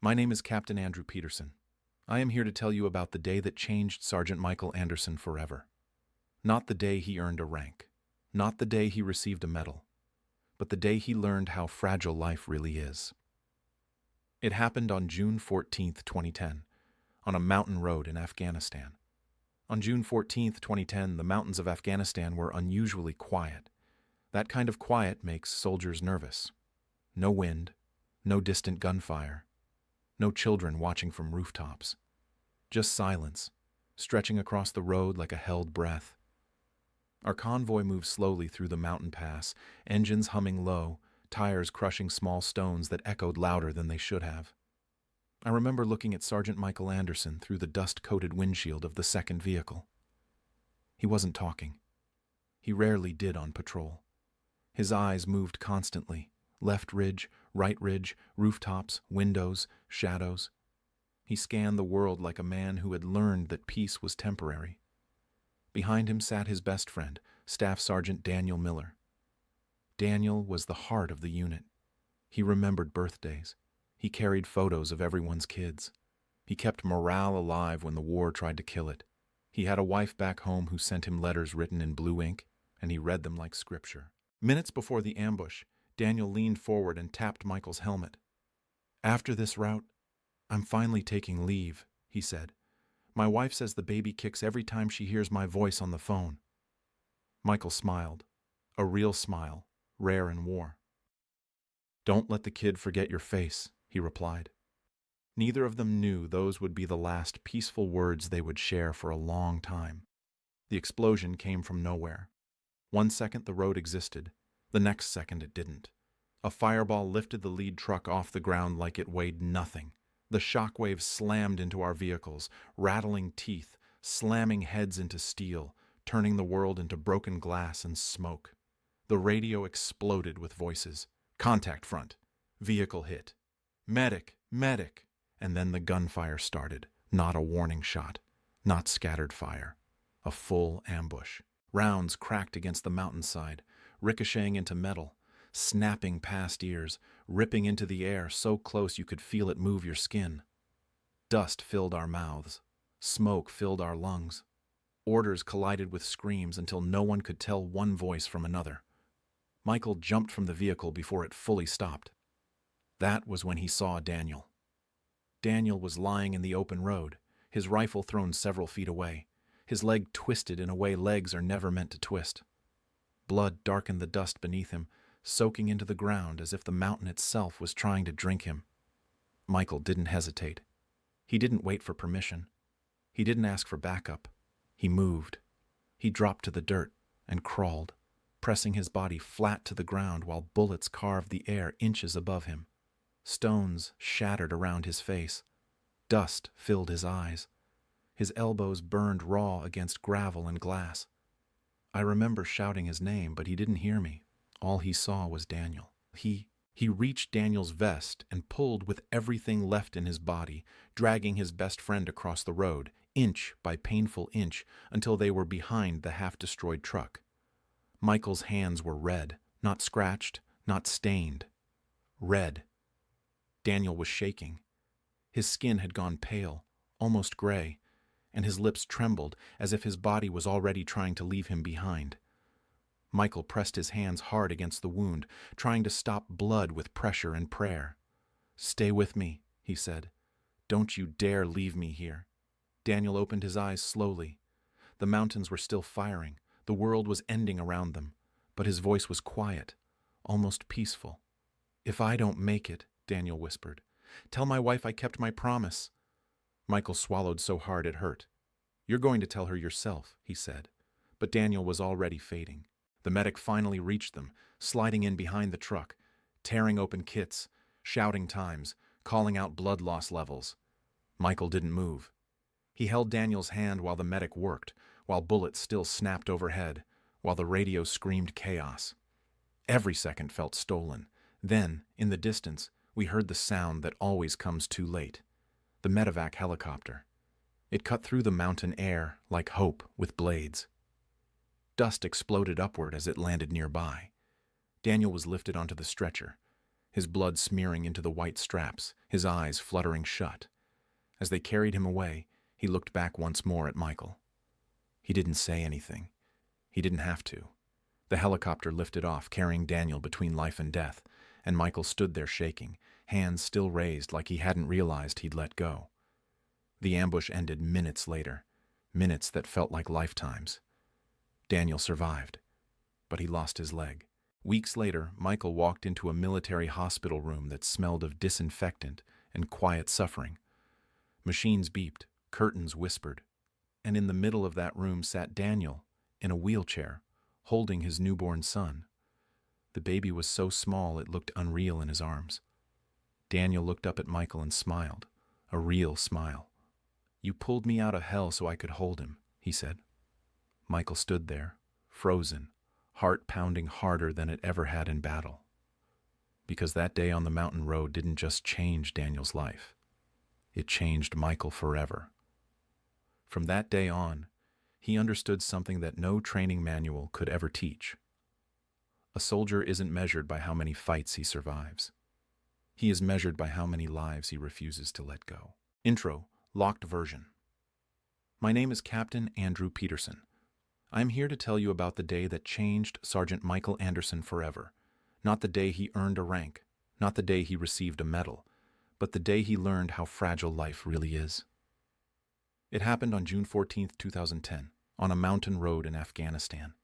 My name is Captain Andrew Peterson. I am here to tell you about the day that changed Sergeant Michael Anderson forever. Not the day he earned a rank, not the day he received a medal, but the day he learned how fragile life really is. It happened on June 14, 2010, on a mountain road in Afghanistan. On June 14, 2010, the mountains of Afghanistan were unusually quiet. That kind of quiet makes soldiers nervous. No wind, no distant gunfire, no children watching from rooftops. Just silence, stretching across the road like a held breath. Our convoy moved slowly through the mountain pass, engines humming low, tires crushing small stones that echoed louder than they should have. I remember looking at Sergeant Michael Anderson through the dust-coated windshield of the second vehicle. He wasn't talking. He rarely did on patrol. His eyes moved constantly, left ridge, right ridge, rooftops, windows, shadows. He scanned the world like a man who had learned that peace was temporary. Behind him sat his best friend, Staff Sergeant Daniel Miller. Daniel was the heart of the unit. He remembered birthdays. He carried photos of everyone's kids. He kept morale alive when the war tried to kill it. He had a wife back home who sent him letters written in blue ink, and he read them like scripture. Minutes before the ambush, Daniel leaned forward and tapped Michael's helmet. "After this route, I'm finally taking leave," he said. "My wife says the baby kicks every time she hears my voice on the phone." Michael smiled, a real smile, rare in war. "Don't let the kid forget your face," he replied. Neither of them knew those would be the last peaceful words they would share for a long time. The explosion came from nowhere. One second the road existed, the next second it didn't. A fireball lifted the lead truck off the ground like it weighed nothing. The shockwaves slammed into our vehicles, rattling teeth, slamming heads into steel, turning the world into broken glass and smoke. The radio exploded with voices. "Contact front. Vehicle hit. Medic! Medic!" And then the gunfire started. Not a warning shot. Not scattered fire. A full ambush. Rounds cracked against the mountainside, ricocheting into metal, snapping past ears, ripping into the air so close you could feel it move your skin. Dust filled our mouths. Smoke filled our lungs. Orders collided with screams until no one could tell one voice from another. Michael jumped from the vehicle before it fully stopped. That was when he saw Daniel. Daniel was lying in the open road, his rifle thrown several feet away, his leg twisted in a way legs are never meant to twist. Blood darkened the dust beneath him, soaking into the ground as if the mountain itself was trying to drink him. Michael didn't hesitate. He didn't wait for permission. He didn't ask for backup. He moved. He dropped to the dirt and crawled, pressing his body flat to the ground while bullets carved the air inches above him. Stones shattered around his face. Dust filled his eyes. His elbows burned raw against gravel and glass. I remember shouting his name, but he didn't hear me. All he saw was Daniel. He reached Daniel's vest and pulled with everything left in his body, dragging his best friend across the road, inch by painful inch, until they were behind the half-destroyed truck. Michael's hands were red, not scratched, not stained. Red. Daniel was shaking. His skin had gone pale, almost gray, and his lips trembled as if his body was already trying to leave him behind. Michael pressed his hands hard against the wound, trying to stop blood with pressure and prayer. "Stay with me," he said. "Don't you dare leave me here." Daniel opened his eyes slowly. The mountains were still firing. The world was ending around them, but his voice was quiet, almost peaceful. "If I don't make it," Daniel whispered, "tell my wife I kept my promise." Michael swallowed so hard it hurt. "You're going to tell her yourself," he said, but Daniel was already fading. The medic finally reached them, sliding in behind the truck, tearing open kits, shouting times, calling out blood loss levels. Michael didn't move. He held Daniel's hand while the medic worked, while bullets still snapped overhead, while the radio screamed chaos. Every second felt stolen. Then, in the distance, we heard the sound that always comes too late. The medevac helicopter. It cut through the mountain air like hope with blades. Dust exploded upward as it landed nearby. Daniel was lifted onto the stretcher. his blood smearing into the white straps, his eyes fluttering shut. As they carried him away, he looked back once more at Michael. He didn't say anything. He didn't have to. The helicopter lifted off, carrying Daniel between life and death, and Michael stood there shaking, hands still raised like he hadn't realized he'd let go. The ambush ended minutes later, minutes that felt like lifetimes. Daniel survived, but he lost his leg. Weeks later, Michael walked into a military hospital room that smelled of disinfectant and quiet suffering. Machines beeped, curtains whispered, and in the middle of that room sat Daniel, in a wheelchair, holding his newborn son. The baby was so small it looked unreal in his arms. Daniel looked up at Michael and smiled, a real smile. "You pulled me out of hell so I could hold him," he said. Michael stood there, frozen, heart pounding harder than it ever had in battle. Because that day on the mountain road didn't just change Daniel's life. It changed Michael forever. From that day on, he understood something that no training manual could ever teach. A soldier isn't measured by how many fights he survives. He is measured by how many lives he refuses to let go. Intro, locked version. My name is Captain Andrew Peterson. I'm here to tell you about the day that changed Sergeant Michael Anderson forever. Not the day he earned a rank, not the day he received a medal, but the day he learned how fragile life really is. It happened on June 14, 2010, on a mountain road in Afghanistan.